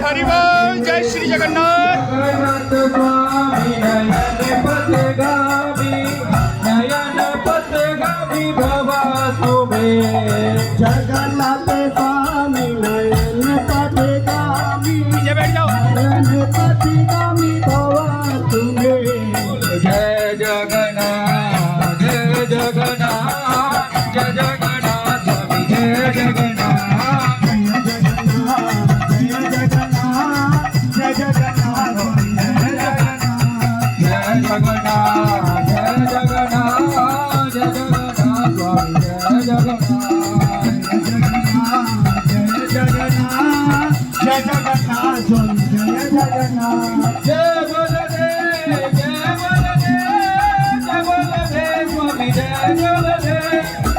हरिबोल जय श्री जगन्नाथ। जगन्नाथ स्वामी नयन पथगामी बैठ जाओ। नयन पथगामी भवा तुम्हें। जय जगन्नाथ जय जगन्नाथ जय जगन्नाथ स्वामी जय जगन्नाथ जय जगन्नाथ जय जगन्नाथ जय जगन्नाथ जय जगन्नाथ जय जगन्नाथ स्वामी जय जगन्नाथ जय जगन्नाथ जय जगन्नाथ स्वामी जय जगन्नाथ। जय बोलदेव स्वामी जय बोलदेव